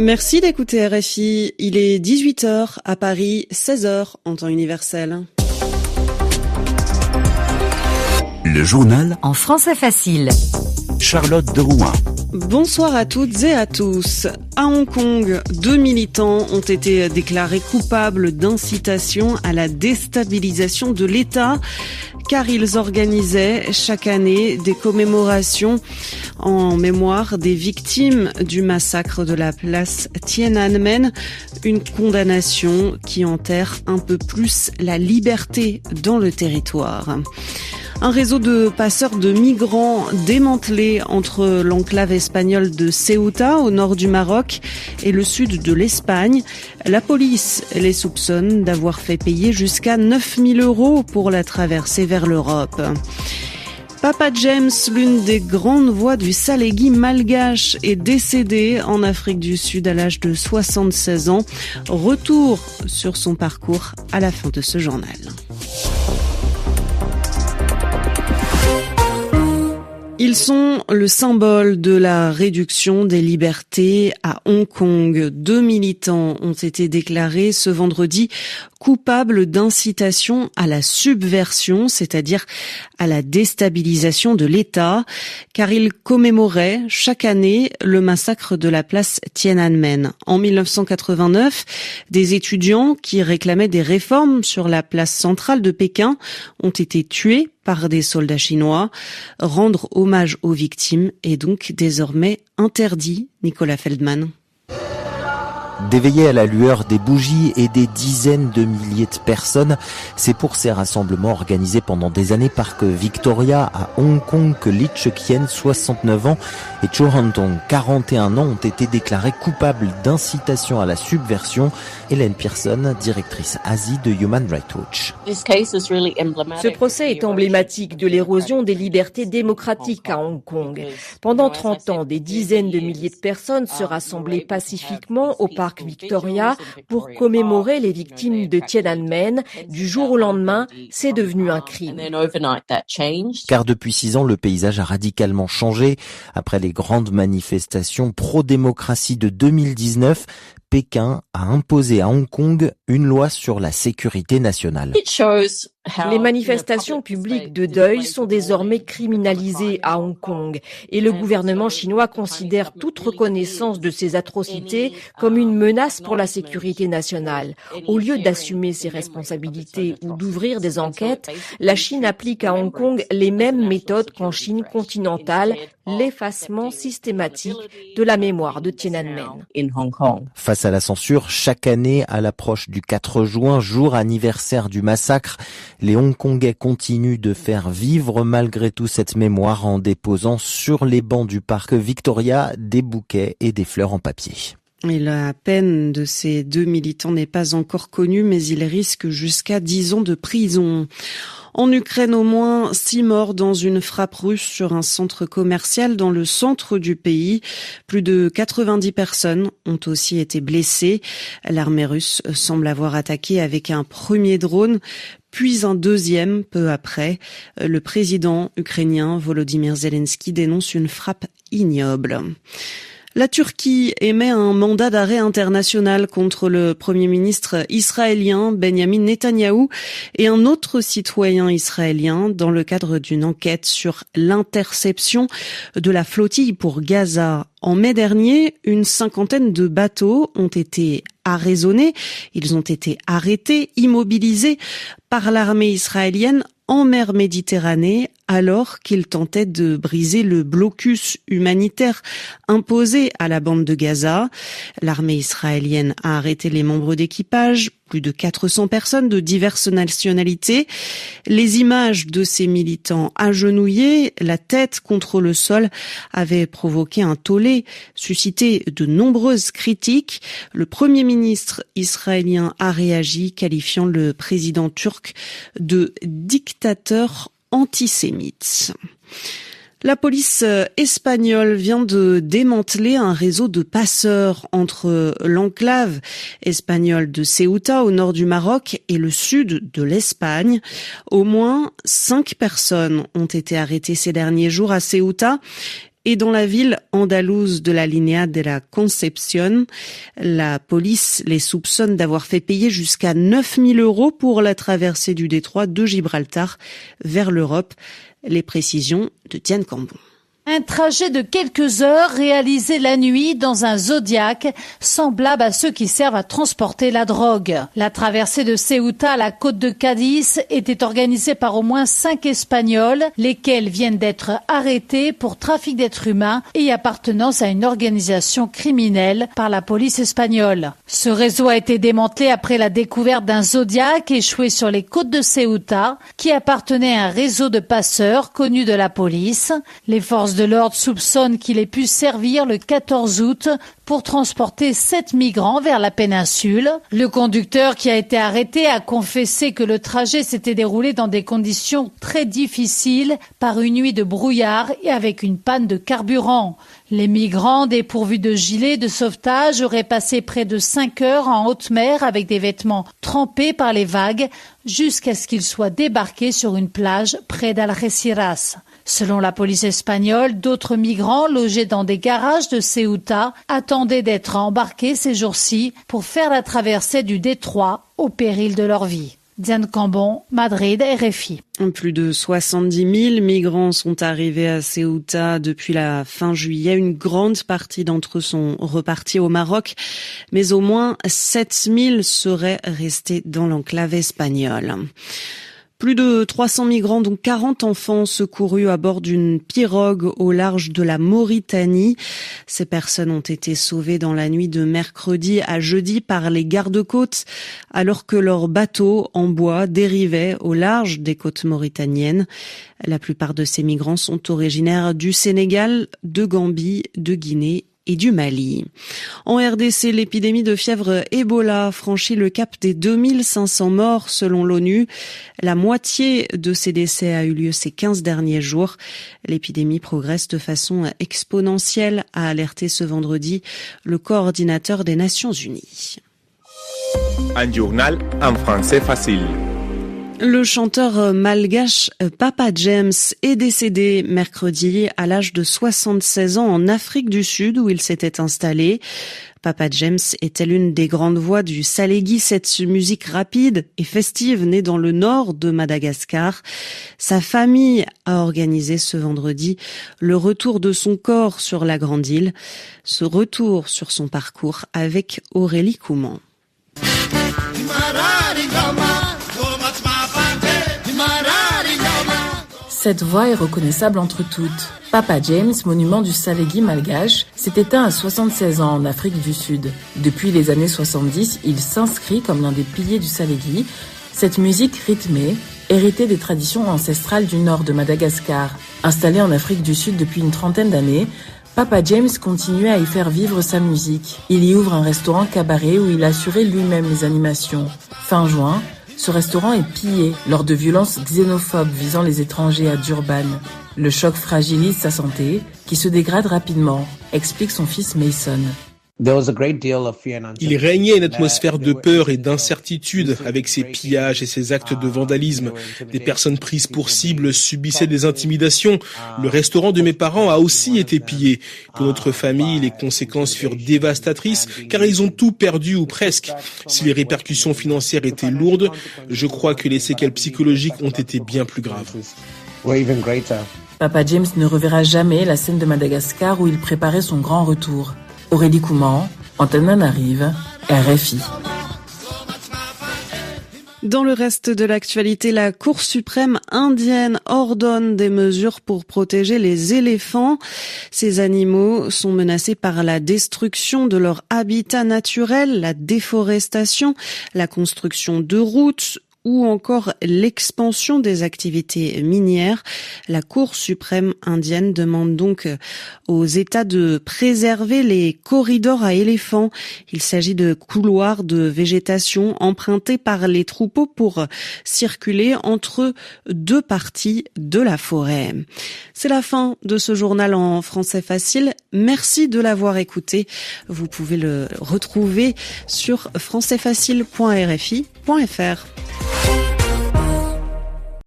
Merci d'écouter RFI. Il est 18h à Paris, 16h en temps universel. Le journal en français facile. Charlotte de Rouen. Bonsoir à toutes et à tous. À Hong Kong, 2 militants ont été déclarés coupables d'incitation à la déstabilisation de l'État, car ils organisaient chaque année des commémorations en mémoire des victimes du massacre de la place Tiananmen, une condamnation qui enterre un peu plus la liberté dans le territoire. Un réseau de passeurs de migrants démantelé entre l'enclave espagnole de Ceuta au nord du Maroc et le sud de l'Espagne. La police les soupçonne d'avoir fait payer jusqu'à 9 000 € pour la traversée vers l'Europe. Papa James, l'une des grandes voix du Salégui malgache, est décédé en Afrique du Sud à l'âge de 76 ans. Retour sur son parcours à la fin de ce journal. Ils sont le symbole de la réduction des libertés à Hong Kong. 2 militants ont été déclarés ce vendredi coupables d'incitation à la subversion, c'est-à-dire à la déstabilisation de l'État, car ils commémoraient chaque année le massacre de la place Tiananmen. En 1989, des étudiants qui réclamaient des réformes sur la place centrale de Pékin ont été tués par des soldats chinois. Rendre hommage aux victimes est donc désormais interdit. Nicolas Feldman. D'éveiller à la lueur des bougies et des dizaines de milliers de personnes, c'est pour ces rassemblements organisés pendant des années Parc Victoria à Hong Kong que Lee Chek-yen, 69 ans, et Cho Han-tong, 41 ans, ont été déclarés coupables d'incitation à la subversion. Hélène Pearson, directrice Asie de Human Rights Watch. Ce procès est emblématique de l'érosion des libertés démocratiques à Hong Kong. Pendant 30 ans, des dizaines de milliers de personnes se rassemblaient pacifiquement au Parc Victoria pour commémorer les victimes de Tiananmen. Du jour au lendemain, c'est devenu un crime. Car depuis 6 ans, le paysage a radicalement changé. Après les grandes manifestations pro-démocratie de 2019, Pékin a imposé à Hong Kong une loi sur la sécurité nationale. Les manifestations publiques de deuil sont désormais criminalisées à Hong Kong et le gouvernement chinois considère toute reconnaissance de ces atrocités comme une menace pour la sécurité nationale. Au lieu d'assumer ses responsabilités ou d'ouvrir des enquêtes, la Chine applique à Hong Kong les mêmes méthodes qu'en Chine continentale, l'effacement systématique de la mémoire de Tiananmen. Face à la censure, chaque année, à l'approche du 4 juin, jour anniversaire du massacre, les Hongkongais continuent de faire vivre malgré tout cette mémoire en déposant sur les bancs du parc Victoria des bouquets et des fleurs en papier. Et la peine de ces 2 militants n'est pas encore connue, mais ils risquent jusqu'à 10 ans de prison. En Ukraine, au moins 6 morts dans une frappe russe sur un centre commercial dans le centre du pays. Plus de 90 personnes ont aussi été blessées. L'armée russe semble avoir attaqué avec un premier drone, puis un deuxième peu après. Le président ukrainien Volodymyr Zelensky dénonce une frappe ignoble. La Turquie émet un mandat d'arrêt international contre le Premier ministre israélien Benjamin Netanyahou et un autre citoyen israélien dans le cadre d'une enquête sur l'interception de la flottille pour Gaza. En mai dernier, une 50aine de bateaux ont été arraisonnés. Ils ont été arrêtés, immobilisés par l'armée israélienne en mer Méditerranée alors qu'ils tentaient de briser le blocus humanitaire imposé à la bande de Gaza. L'armée israélienne a arrêté les membres d'équipage, plus de 400 personnes de diverses nationalités. Les images de ces militants agenouillés, la tête contre le sol, avaient provoqué un tollé, suscité de nombreuses critiques. Le Premier ministre israélien a réagi, qualifiant le président turc de dictateur antisémite. La police espagnole vient de démanteler un réseau de passeurs entre l'enclave espagnole de Ceuta au nord du Maroc et le sud de l'Espagne. Au moins 5 personnes ont été arrêtées ces derniers jours à Ceuta. Et dans la ville andalouse de la Línea de la Concepción, la police les soupçonne d'avoir fait payer jusqu'à 9 000 € pour la traversée du détroit de Gibraltar vers l'Europe. Les précisions de Diane Cambon. Un trajet de quelques heures réalisé la nuit dans un Zodiac, semblable à ceux qui servent à transporter la drogue. La traversée de Ceuta à la côte de Cadiz était organisée par au moins 5 Espagnols, lesquels viennent d'être arrêtés pour trafic d'êtres humains et appartenance à une organisation criminelle par la police espagnole. Ce réseau a été démantelé après la découverte d'un Zodiac échoué sur les côtes de Ceuta, qui appartenait à un réseau de passeurs connu de la police. Les forces de l'ordre soupçonnent qu'il ait pu servir le 14 août pour transporter 7 migrants vers la péninsule. Le conducteur qui a été arrêté a confessé que le trajet s'était déroulé dans des conditions très difficiles par une nuit de brouillard et avec une panne de carburant. Les migrants, dépourvus de gilets de sauvetage, auraient passé près de 5 heures en haute mer avec des vêtements trempés par les vagues jusqu'à ce qu'ils soient débarqués sur une plage près d'Algeciras. Selon la police espagnole, d'autres migrants logés dans des garages de Ceuta attendaient d'être embarqués ces jours-ci pour faire la traversée du détroit au péril de leur vie. Diane Cambon, Madrid, RFI. Plus de 70 000 migrants sont arrivés à Ceuta depuis la fin juillet. Une grande partie d'entre eux sont repartis au Maroc, mais au moins 7 000 seraient restés dans l'enclave espagnole. Plus de 300 migrants, dont 40 enfants, secourus à bord d'une pirogue au large de la Mauritanie. Ces personnes ont été sauvées dans la nuit de mercredi à jeudi par les gardes-côtes, alors que leur bateau en bois dérivait au large des côtes mauritaniennes. La plupart de ces migrants sont originaires du Sénégal, de Gambie, de Guinée et du Mali. En RDC, l'épidémie de fièvre Ebola franchit le cap des 2500 morts selon l'ONU. La moitié de ces décès a eu lieu ces 15 derniers jours. L'épidémie progresse de façon exponentielle, a alerté ce vendredi le coordinateur des Nations Unies. Un journal en français facile. Le chanteur malgache Papa James est décédé mercredi à l'âge de 76 ans en Afrique du Sud où il s'était installé. Papa James était l'une des grandes voix du Salégui, cette musique rapide et festive née dans le nord de Madagascar. Sa famille a organisé ce vendredi le retour de son corps sur la grande île. Ce retour sur son parcours avec Aurélie Couman. Cette voix est reconnaissable entre toutes. Papa James, monument du Salégui malgache, s'est éteint à 76 ans en Afrique du Sud. Depuis les années 70, il s'inscrit comme l'un des piliers du Salégui, cette musique rythmée, héritée des traditions ancestrales du nord de Madagascar. Installé en Afrique du Sud depuis une trentaine d'années, Papa James continuait à y faire vivre sa musique. Il y ouvre un restaurant cabaret où il assurait lui-même les animations. Fin juin, ce restaurant est pillé lors de violences xénophobes visant les étrangers à Durban. Le choc fragilise sa santé, qui se dégrade rapidement, explique son fils Mason. Il régnait une atmosphère de peur et d'incertitude avec ces pillages et ces actes de vandalisme. Des personnes prises pour cible subissaient des intimidations. Le restaurant de mes parents a aussi été pillé. Pour notre famille, les conséquences furent dévastatrices car ils ont tout perdu ou presque. Si les répercussions financières étaient lourdes, je crois que les séquelles psychologiques ont été bien plus graves. Papa James ne reverra jamais la scène de Madagascar où il préparait son grand retour. Aurélie Couman, Antananarive, RFI. Dans le reste de l'actualité, la Cour suprême indienne ordonne des mesures pour protéger les éléphants. Ces animaux sont menacés par la destruction de leur habitat naturel, la déforestation, la construction de routes, ou encore l'expansion des activités minières. La Cour suprême indienne demande donc aux États de préserver les corridors à éléphants. Il s'agit de couloirs de végétation empruntés par les troupeaux pour circuler entre deux parties de la forêt. C'est la fin de ce journal en français facile. Merci de l'avoir écouté. Vous pouvez le retrouver sur françaisfacile.rfi.fr.